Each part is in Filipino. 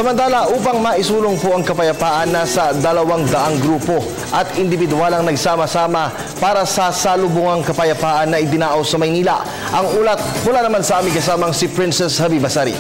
Samantala, upang maisulong po ang kapayapaan, nasa 200 grupo at individual ang nagsama-sama para sa salubungang kapayapaan na idinao sa Maynila. Ang ulat mula naman sa aming kasamang si Princess Habiba Sari.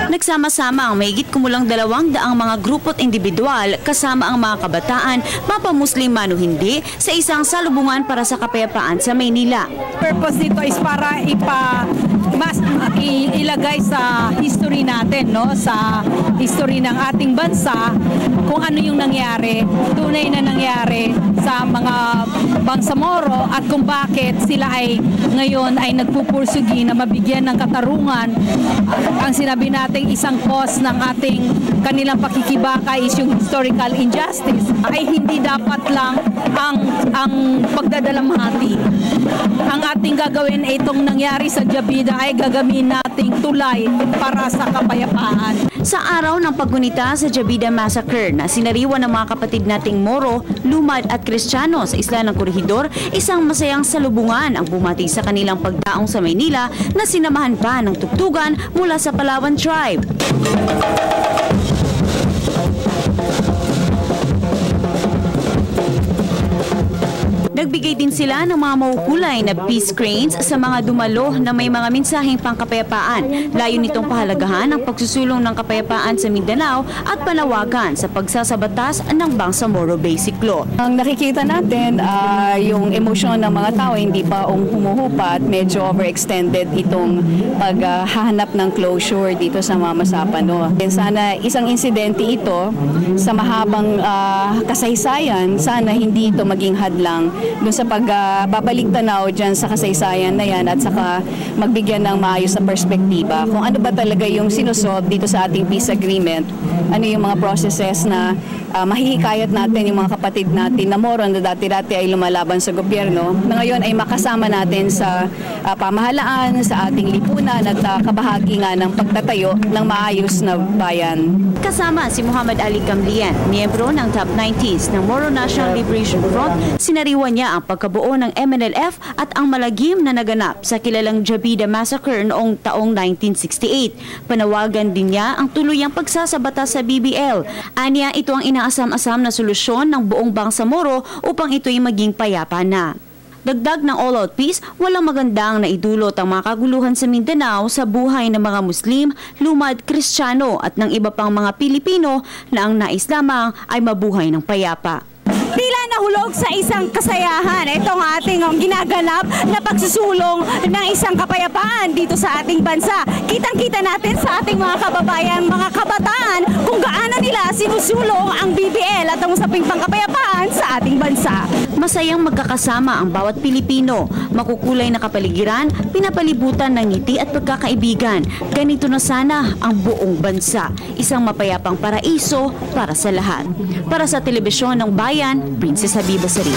Nagsama-sama ang mahigit kumulang 200 mga grupo at individual kasama ang mga kabataan, mapa-Muslim man o hindi, sa isang salubungan para sa kapayapaan sa Maynila. Purpose nito is para ilagay sa history natin, no? Sa history ng ating bansa, kung ano yung nangyari, tunay na nangyari sa mga Bangsamoro at kung bakit sila ay ngayon ay nagpupursugi na mabigyan ng katarungan. Ang sinabi natin isang cause ng ating kanilang pakikibaka is yung historical injustice, ay hindi dapat lang ang pagdadalamhati. Ang ating gagawin ay itong nangyari sa Jabida ay gagawin nating tulay para sa kapayapaan. Sa araw ng paggunita sa Jabida Massacre na sinariwa ng mga kapatid nating Moro, Lumad at Kristiyano sa isla ng Corregidor, isang masayang salubungan ang bumati sa kanilang pagdaong sa Maynila na sinamahan pa ng tugtugan mula sa Palawan Tribe. Nagbigay din sila ng mga mahukulay na peace cranes sa mga dumalo na may mga mensaheng pangkapayapaan. Layo nitong pahalagahan ang pagsusulong ng kapayapaan sa Mindanao at panawagan sa pagsasabatas ng Bangsamoro Basic Law. Ang nakikita natin, yung emosyon ng mga tao hindi pa humuhupa at medyo overextended itong paghahanap ng closure dito sa Mama Sapano. Sana isang insidente ito sa mahabang kasaysayan, sana hindi ito maging hadlang doon sa pagbabalik tanaw dyan sa kasaysayan na yan at saka magbigyan ng maayos na perspektiba kung ano ba talaga yung sinusolve dito sa ating peace agreement, ano yung mga processes na mahihikayat natin yung mga kapatid natin na Moro na dati-dati ay lumalaban sa gobyerno na ngayon ay makasama natin sa pamahalaan, sa ating lipunan at kabahagi nga ng pagtatayo ng maayos na bayan. Kasama si Muhammad Ali Kamlian, miyembro ng top 90s ng Moro National Liberation Front, sinariwa niya ang pagkabuo ng MNLF at ang malagim na naganap sa kilalang Jabida Massacre noong taong 1968. Panawagan din niya ang tuluyang pagsasabata sa BBL. Aniya, ito ang inaasam-asam na solusyon ng buong Bangsamoro upang ito'y maging payapa na. Dagdag ng all-out peace, walang magandang naidulot ang mga kaguluhan sa Mindanao sa buhay ng mga Muslim, Lumad, Kristiyano at ng iba pang mga Pilipino na ang nais lamang ay mabuhay ng payapa. Tila nahulog sa isang kasayahan itong ating ginaganap na pagsusulong ng isang kapayapaan dito sa ating bansa. Kitang-kita natin sa ating mga kababayan, mga kabataan, kung gaano nila sinusulong ang BBL at ang usaping pangkapayapaan sa ating bansa. Masayang magkakasama ang bawat Pilipino, makukulay na kapaligiran, pinapalibutan ng ngiti at pagkakaibigan. Ganito na sana ang buong bansa, isang mapayapang paraiso para sa lahat. Para sa Telebisyon ng Bayan, Princess Habiba Sari.